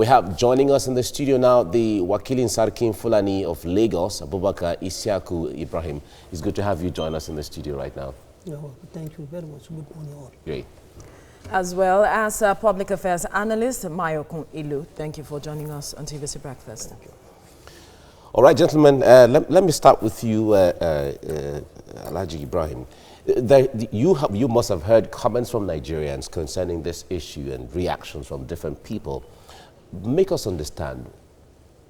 We have joining us in the studio now the Wakilin Sarkin Fulani of Lagos, Abubakar Isiaku Ibrahim. It's good to have you join us in the studio right now. Yeah, well, thank you very much. Good morning all. Great. As well as public affairs analyst Mayokun Ilu. Thank you for joining us on TVC Breakfast. Thank you. All right, gentlemen, let me start with you, Alhaji Ibrahim. You must have heard comments from Nigerians concerning this issue and reactions from different people. Make us understand,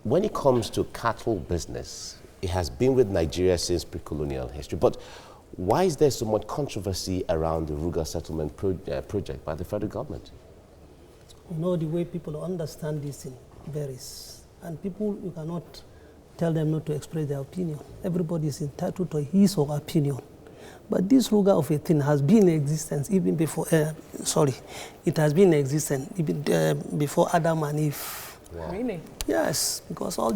when it comes to cattle business, it has been with Nigeria since pre-colonial history, but why is there so much controversy around the RUGA Settlement project by the federal government? You know, the way people understand this thing varies, and people, you cannot tell them not to express their opinion. Everybody is entitled to his or her opinion. But this RUGA of a thing has been in existence even before, it has been in existence even before Adam and Eve. Wow. Really? Yes, because some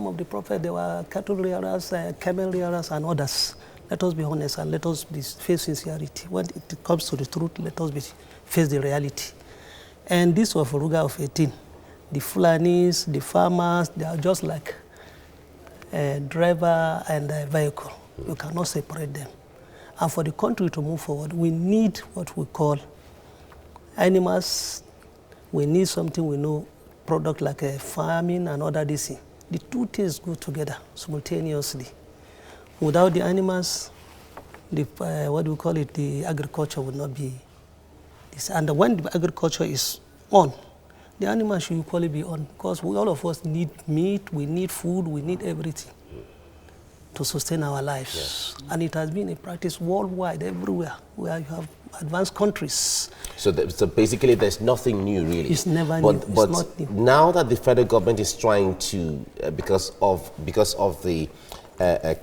of the prophets, they were cattle rearers, camel rearers, and others. Let us be honest and let us face sincerity. When it comes to the truth, let us face the reality. And this was RUGA of 18. The Fulanis, the farmers, they are just like a driver and a vehicle. You cannot separate them. And for the country to move forward, we need what we call animals. We need something we know, product like farming and other this thing. The two things go together simultaneously. Without the animals, the agriculture would not be this. And when the agriculture is on, the animals should equally be on, because all of us need meat, we need food, we need everything to sustain our lives. Yes. And it has been a practice worldwide, everywhere, where you have advanced countries. So basically there's nothing new, really. It's never new. But it's not new. Now that the federal government is trying to, because of the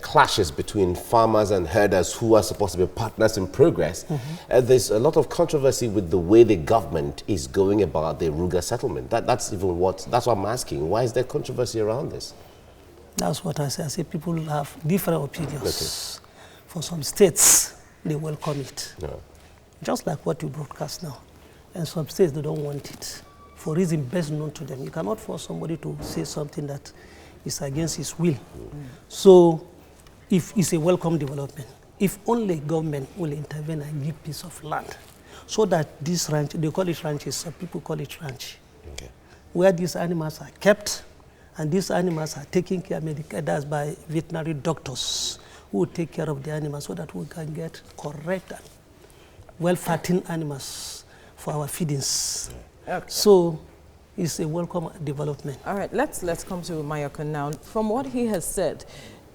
clashes between farmers and herders who are supposed to be partners in progress, there's a lot of controversy with the way the government is going about the RUGA settlement. That's what I'm asking. Why is there controversy around this? That's what I say. I say people have different opinions. Okay. For some states, they welcome it. Yeah. Just like what you broadcast now. And some states, they don't want it for reasons best known to them. You cannot force somebody to say something that is against his will. So, if it's a welcome development, if only government will intervene and give piece of land, so that this ranch, they call it ranches, some people call it ranch, where these animals are kept, and these animals are taken care of by veterinary doctors who will take care of the animals so that we can get correct and well-fattened animals for our feedings. Okay. So, it's a welcome development. All right, let's come to Mayokun now. From what he has said,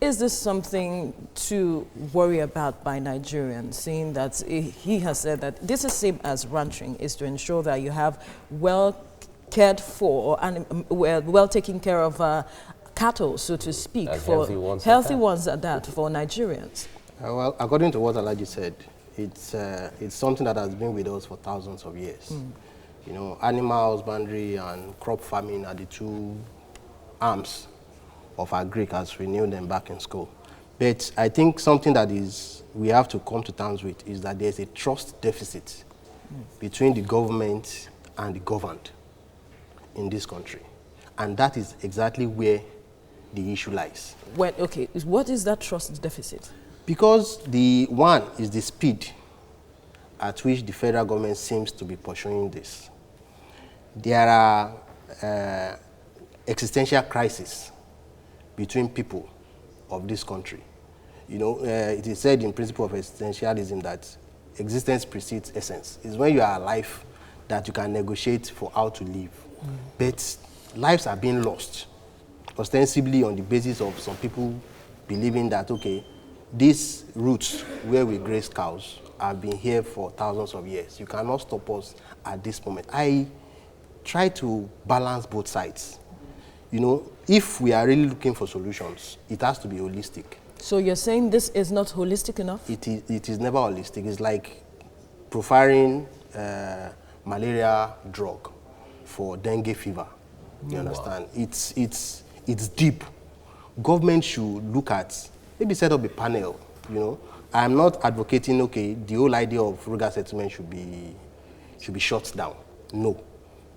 is this something to worry about by Nigerians, seeing that he has said that this is same as ranching, is to ensure that you have well cared for and well taken care of cattle, so to speak, and for healthy ones at that for Nigerians? Well, according to what Alhaji said, it's something that has been with us for thousands of years. You know, animal husbandry and crop farming are the two arms of our Greek as we knew them back in school. But I think something that we have to come to terms with is that there's a trust deficit between the government and the governed in this country. And that is exactly where the issue lies. Well, okay, what is that trust deficit? Because the one is the speed at which the federal government seems to be pursuing this. There are existential crises between people of this country. You know, it is said in principle of existentialism that existence precedes essence. It's when you are alive that you can negotiate for how to live. But lives are being lost, ostensibly on the basis of some people believing that, okay, these roots where we graze cows have been here for thousands of years. You cannot stop us at this moment. I try to balance both sides. You know, if we are really looking for solutions, it has to be holistic. So you're saying this is not holistic enough? It is never holistic. It's like profiling malaria drug for dengue fever. You understand? Wow. It's deep. Government should look at, maybe set up a panel, you know. I'm not advocating, okay, the whole idea of RUGA settlement should be shut down. No.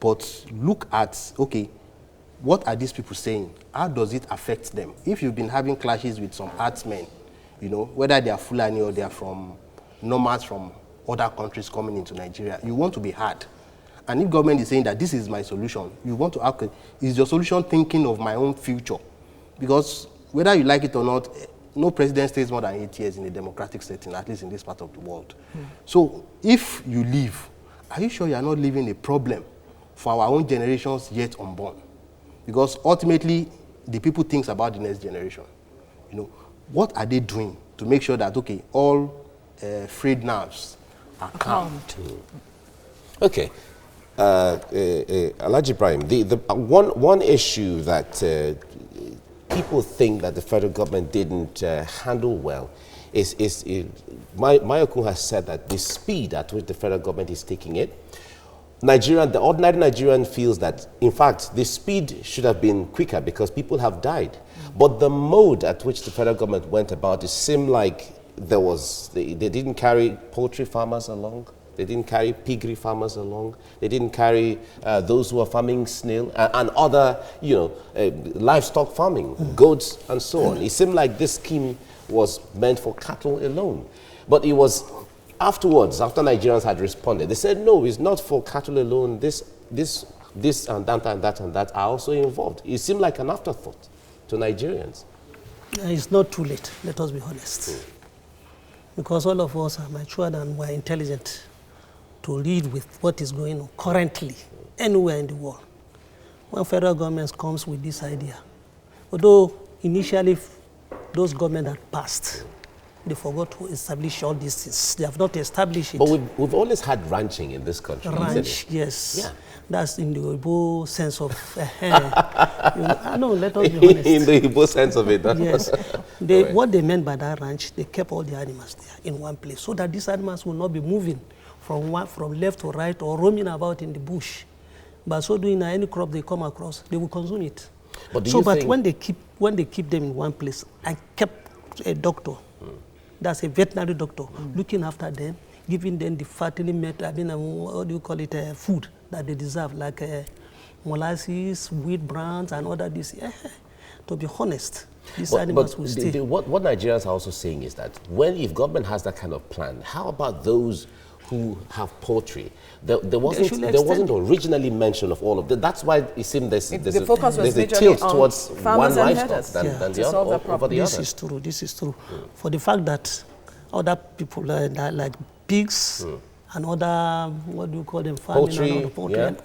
but look at, okay, what are these people saying? How does it affect them? If you've been having clashes with some herdsmen, you know, whether they are Fulani or they are from nomads from other countries coming into Nigeria, you want to be heard. And if government is saying that this is my solution, you want to ask, is your solution thinking of my own future? Because whether you like it or not, no president stays more than 8 years in a democratic setting, at least in this part of the world. So if you leave, are you sure you are not leaving a problem for our own generations yet unborn? Because ultimately, the people think about the next generation. You know, what are they doing to make sure that, okay, all frayed nerves are calmed? Okay. Alhaji Ibrahim, one issue that people think that the federal government didn't handle well is Mayokun has said that the speed at which the federal government is taking it, the ordinary Nigerian feels that, in fact, the speed should have been quicker because people have died. But the mode at which the federal government went about it seemed like they didn't carry poultry farmers along. They didn't carry piggery farmers along. They didn't carry those who are farming snail and other, livestock farming, goats and so on. It seemed like this scheme was meant for cattle alone. But it was afterwards, after Nigerians had responded, they said, no, it's not for cattle alone. This and that and that and that are also involved. It seemed like an afterthought to Nigerians. It's not too late, let us be honest. Because all of us are matured and we're intelligent to read with what is going on currently anywhere in the world. When federal government comes with this idea, although initially those governments had passed, they forgot to establish all these things. They have not established it. But we've always had ranching in this country. Ranch, yes. Yeah. That's in the Igbo sense of, no, let us be honest. In the Igbo sense of it. Yes. Right. What they meant by that ranch, they kept all the animals there in one place so that these animals will not be moving from left to right or roaming about in the bush. By so doing, any crop they come across, they will consume it. But when they keep them in one place, I kept a doctor, that's a veterinary doctor, looking after them, giving them the fattening what do you call it, food that they deserve, like molasses, wheat browns, and other this. To be honest, these animals will stay. What Nigerians are also saying is that if government has that kind of plan, how about those who have poultry? There wasn't originally mention of all of that. That's why it seemed there's a tilt towards one livestock than the other, over the other. This is true. For the fact that other people like pigs and other, what do you call them, farming poultry,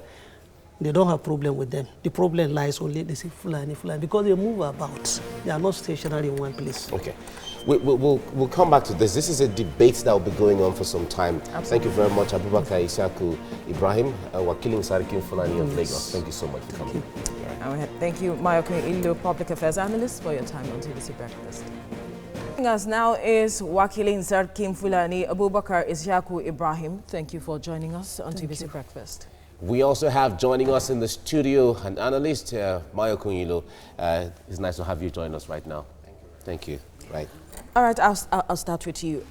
they don't have problem with them. The problem lies only, they say Fulani, because they move about. They are not stationary in one place. Okay. We'll come back to this. This is a debate that will be going on for some time. Absolutely. Thank you very much, Abubakar Isiaku Ibrahim, Wakilin Sarikin Fulani of Lagos. Thank you so much for coming. Thank you, Mayokun Indo, Public Affairs Analyst, for your time on TVC Breakfast. Joining us now is Wakilin Sarikin Fulani, Abubakar Isiaku Ibrahim. Thank you for joining us on TVC Breakfast. We also have joining us in the studio an analyst, Mayokun Ilo. It's nice to have you join us right now. Thank you. Right. All right, I'll start with you.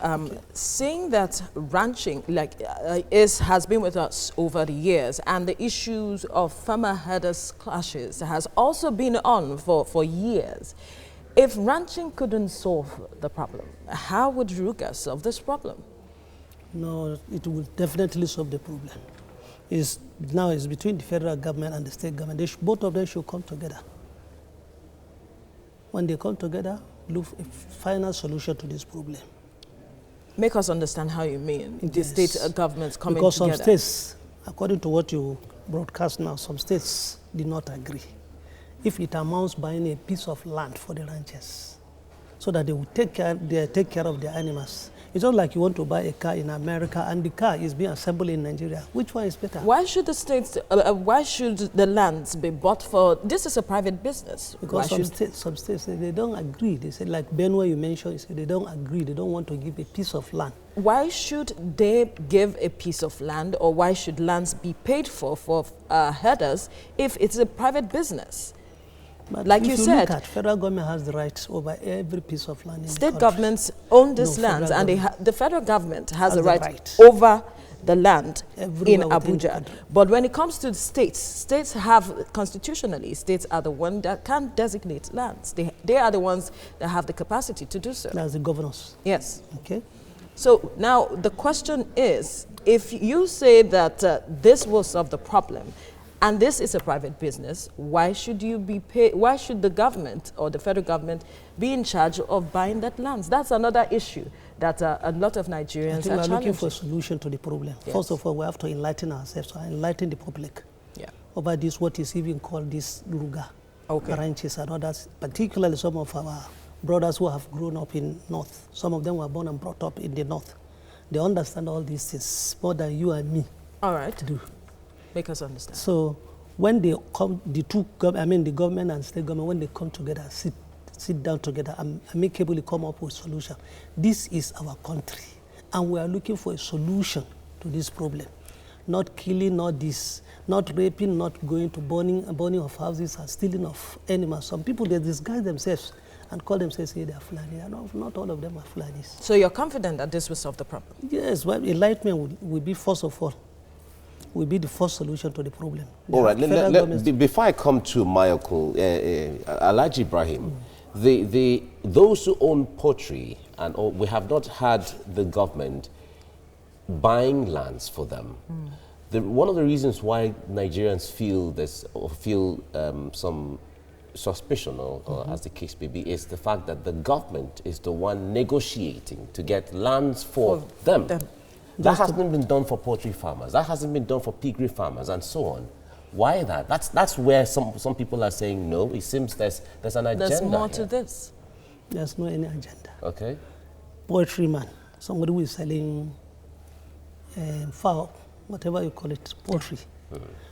Seeing that ranching has been with us over the years, and the issues of farmer-herders clashes has also been on for years. If ranching couldn't solve the problem, how would RUGA solve this problem? No, it will definitely solve the problem. Now it's between the federal government and the state government. Both of them should come together. When they come together, look for a final solution to this problem. Make us understand how you mean, the state governments coming because together. Because some states, according to what you broadcast now, some states did not agree. If it amounts buying a piece of land for the ranchers, so that they will take care of their animals. It's not like you want to buy a car in America and the car is being assembled in Nigeria. Which one is better? Why should the states, why should the lands be bought for, this is a private business. Because some states, they don't agree. They say, like Benue you mentioned, they don't agree. They don't want to give a piece of land. Why should they give a piece of land, or why should lands be paid for herders if it's a private business? But like you said, federal government has the rights over every piece of land in the country. State governments own these lands, and the federal government has the right over the land Everywhere in within the Abuja. country. But when it comes to the states, states have, constitutionally, states are the one that can designate lands. They are the ones that have the capacity to do so. That's the governors. Yes. Okay. So now the question is, if you say that this will solve the problem, and this is a private business, why should you be paid? Why should the government or the federal government be in charge of buying that lands? That's another issue that a lot of Nigerians I think are we're looking for a challenging. solution to the problem. Yes. First of all, we have to enlighten ourselves, enlighten the public Yeah. about this, what is even called this RUGA Okay. ranches and others, particularly some of our brothers who have grown up in North. Some of them were born and brought up in the North. They understand all these things more than you and me All right. do. Make us understand. So when they come, the government and state government, when they come together, sit down together and amicably come up with solution. This is our country, and we are looking for a solution to this problem. Not killing, not this, not raping, not going to burning of houses and stealing of animals. Some people, they disguise themselves and call themselves, say they are Fulani. Not all of them are Fulanis. So you're confident that this will solve the problem? Yes, well, enlightenment will be, first of all, will be the first solution to the problem. All right, before I come to my uncle, Alhaji Ibrahim, those who own poultry, and we have not had the government buying lands for them. One of the reasons why Nigerians feel this, or feel some suspicion, or as the case may be, is the fact that the government is the one negotiating to get lands for them. That hasn't been done for poultry farmers. That hasn't been done for piggery farmers, and so on. Why that? That's where some people are saying no. It seems there's an agenda. There's more here to this. There's no any agenda. Okay. Poultry man, somebody who is selling fowl, whatever you call it, poultry.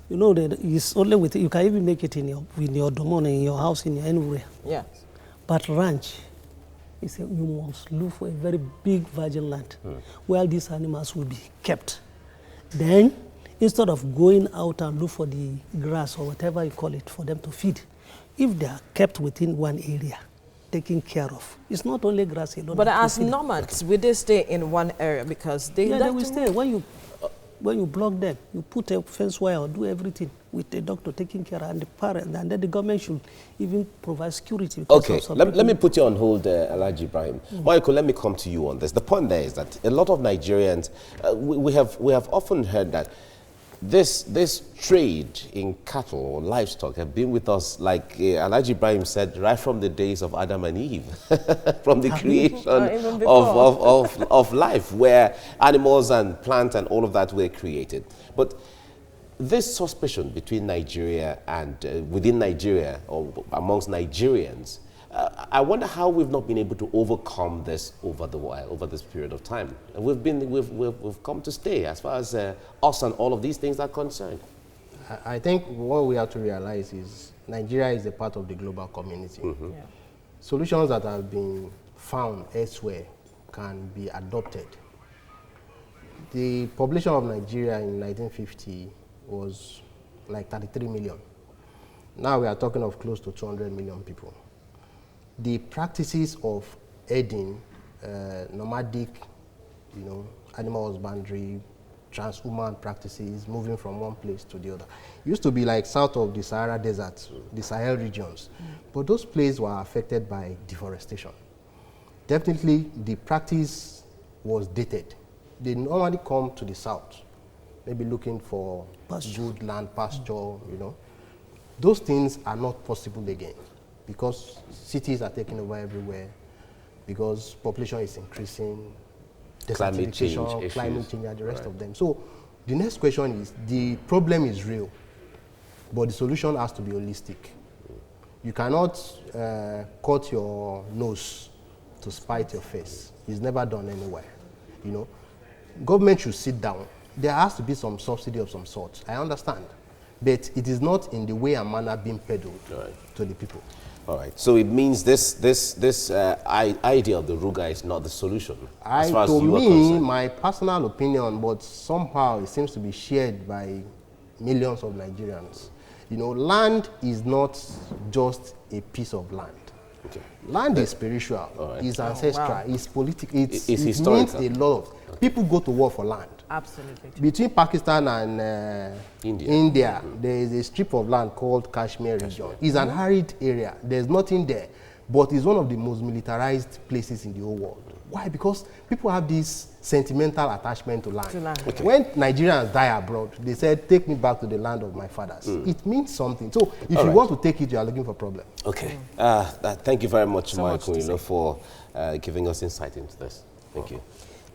You know that it's only with, you can even make it in your domain, in your house, in your anywhere. Yeah. But ranch, you must look for a very big virgin land where these animals will be kept. Then, instead of going out and look for the grass or whatever you call it for them to feed, if they are kept within one area, taken care of, it's not only grass alone. But as nomads, will they stay in one area because they they will stay. When you block them, you put a fence wire or do everything with the doctor taking care and the parent, and then the government should even provide security. Okay, let me put you on hold, Alhaji Ibrahim. Michael, let me come to you on this. The point there is that a lot of Nigerians, we have often heard that this trade in cattle or livestock have been with us, like Alhaji Ibrahim said, right from the days of Adam and Eve, from the creation of life, where animals and plants and all of that were created. But this suspicion between Nigeria and within Nigeria or amongst Nigerians, I wonder how we've not been able to overcome this over this period of time. And we've come to stay as far as us and all of these things are concerned. I think what we have to realize is Nigeria is a part of the global community. Yeah. Solutions that have been found elsewhere can be adopted. The population of Nigeria in 1950 was like 33 million. Now we are talking of close to 200 million people. The practices of herding, nomadic, animal husbandry, transhuman practices, moving from one place to the other, used to be like south of the Sahara Desert, the Sahel regions. But those places were affected by deforestation. Definitely, the practice was dated. They normally come to the south, maybe looking for good land, pasture, Those things are not possible again, because cities are taking over everywhere, because population is increasing, climate change, and the rest of them. So the next question is, the problem is real, but the solution has to be holistic. You cannot cut your nose to spite your face. It's never done anywhere. Government should sit down. There has to be some subsidy of some sort. I understand. But it is not in the way and manner being peddled to the people. All right. So it means this idea of the RUGA is not the solution, as far as you are concerned. My personal opinion, but somehow it seems to be shared by millions of Nigerians. Land is not just a piece of land. Okay. Land is spiritual, it's ancestral, wow. it's political, it historical. means a lot of people go to war for land. Absolutely. Between Pakistan and India, there is a strip of land called Kashmir region. It's an arid area. There's nothing there, but it's one of the most militarized places in the whole world. Why? Because people have this sentimental attachment to land. Okay. When Nigerians die abroad, they said, take me back to the land of my fathers. It means something. So if you want to take it, you are looking for a problem. Okay. Thank you very much, So much Michael, for giving us insight into this. Thank you.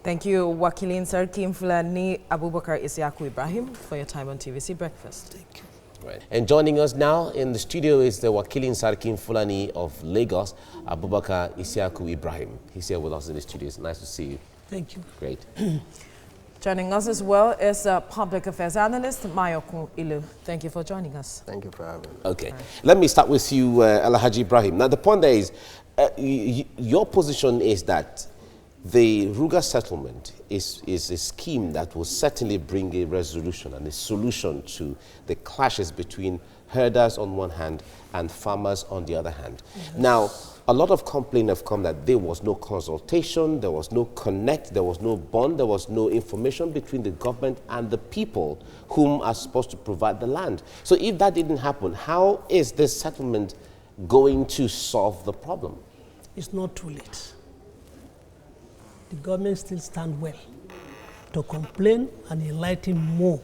Thank you, Wakilin Sarkim Fulani Abubakar Isiaku Ibrahim, for your time on TVC Breakfast. Thank you. Right. And joining us now in the studio is the Wakilin Sarkim Fulani of Lagos, Abubakar Isiaku Ibrahim. He's here with us in the studio. It's nice to see you. Thank you. Great. Joining us as well is public affairs analyst Mayokun Ilu. Thank you for joining us. Thank you for having me. Okay. Let me start with you, Alhaji Ibrahim. Now, the point there is, your position is that the RUGA settlement is a scheme that will certainly bring a resolution and a solution to the clashes between herders on one hand and farmers on the other hand. Now, a lot of complaints have come that there was no consultation, there was no connect, there was no bond, there was no information between the government and the people whom are supposed to provide the land. So if that didn't happen, how is this settlement going to solve the problem? It's not too late. The government still stand well to complain and enlighten more.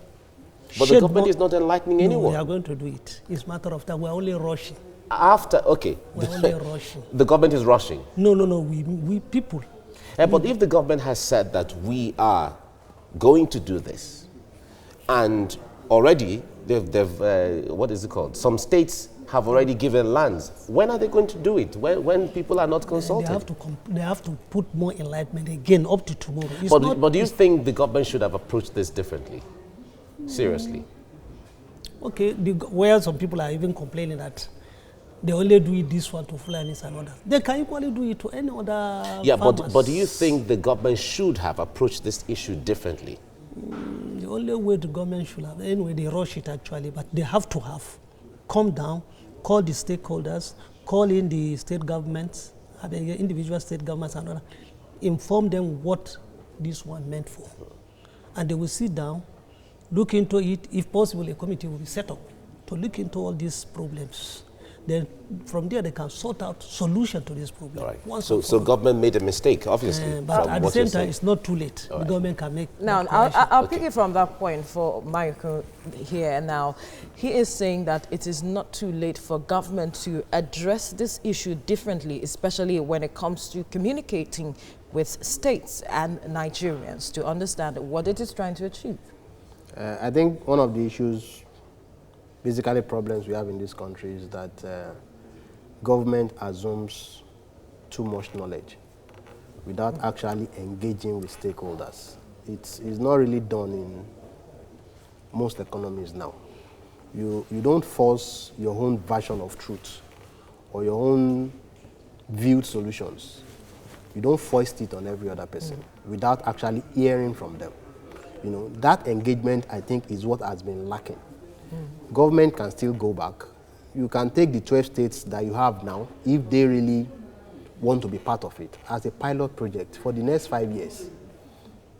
But the government is not enlightening anyone. We are going to do it. It's a matter of time. We're only rushing. Okay. We're only rushing. The government is rushing. No. We people. But if the government has said that we are going to do this, and already they've what is it called? Some states have already given lands. When are they going to do it? When people are not consulted? They have to put more enlightenment again up to tomorrow. But do you think the government should have approached this differently? Seriously? Okay, where some people are even complaining that they only do it this one to Fulanis and others. They can equally do it to any other farmers. But do you think the government should have approached this issue differently? The only way the government should have, anyway, they rush it actually, but they have to come down, call the stakeholders, call in the state governments, individual state governments and others, inform them what this one meant for. And they will sit down, look into it. If possible, a committee will be set up to look into all these problems. Then from there, they can sort out solution to this problem. All right. So government made a mistake, obviously. But at the same time, it's not too late. The government can make... Now, I'll pick it from that point for Michael here. Now, he is saying that it is not too late for government to address this issue differently, especially when it comes to communicating with states and Nigerians to understand what it is trying to achieve. I think one of the issues, basically problems we have in this country, is that government assumes too much knowledge without actually engaging with stakeholders. It's not really done in most economies now. You don't force your own version of truth or your own viewed solutions. You don't foist it on every other person without actually hearing from them. You know, that engagement, I think, is what has been lacking. Government can still go back. You can take the 12 states that you have now, if they really want to be part of it, as a pilot project for the next 5 years.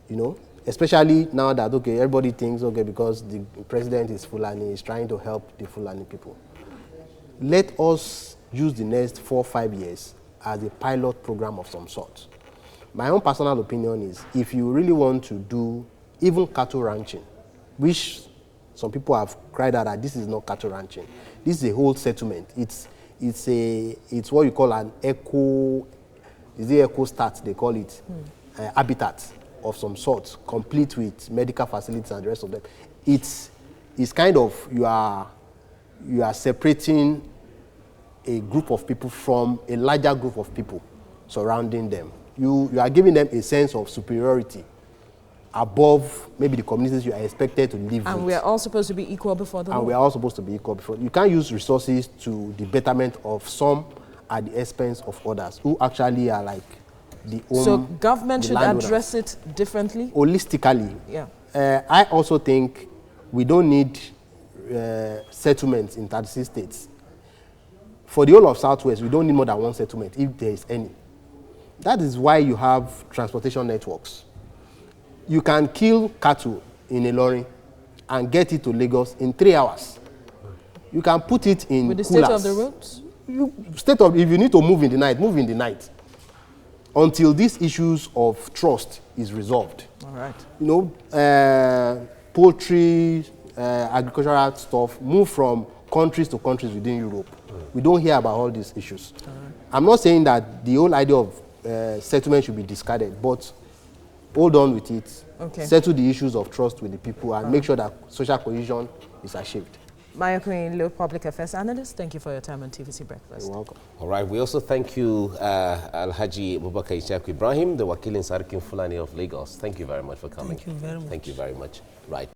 You know, especially now that, okay, everybody thinks, okay, because the president is Fulani, he's trying to help the Fulani people. Let us use the next 4 or 5 years as a pilot program of some sort. My own personal opinion is, if you really want to do even cattle ranching, which some people have cried out that this is not cattle ranching. This is a whole settlement. It's what you call an eco stat, they call it, habitat of some sort, complete with medical facilities and the rest of them. It's kind of, you are separating a group of people from a larger group of people surrounding them. You are giving them a sense of superiority above maybe the communities you are expected to live with. And we are all supposed to be equal before the law. And we are all supposed to be equal before. You can't use resources to the betterment of some at the expense of others who actually are like the own. So government should address it differently? Holistically. Yeah. I also think we don't need settlements in 36 states. For the whole of Southwest, we don't need more than one settlement, if there is any. That is why you have transportation networks. You can kill cattle in a lorry and get it to Lagos in 3 hours. You can put it in with the coolers. state of the roads? If you need to move in the night, move in the night. Until these issues of trust is resolved. All right. You know, poultry, agricultural stuff move from countries to countries within Europe. We don't hear about all these issues. I'm not saying that the whole idea of settlement should be discarded, but hold on with it. Okay. Settle the issues of trust with the people and make sure that social cohesion is achieved. Mayakun Low Public Affairs Analyst, thank you for your time on TVC Breakfast. You're welcome. All right, we also thank you, Alhaji Abubakar Ishaku Ibrahim, the Wakil in Sarikin Fulani of Lagos. Thank you very much for coming. Thank you very much. Thank you very much. Right.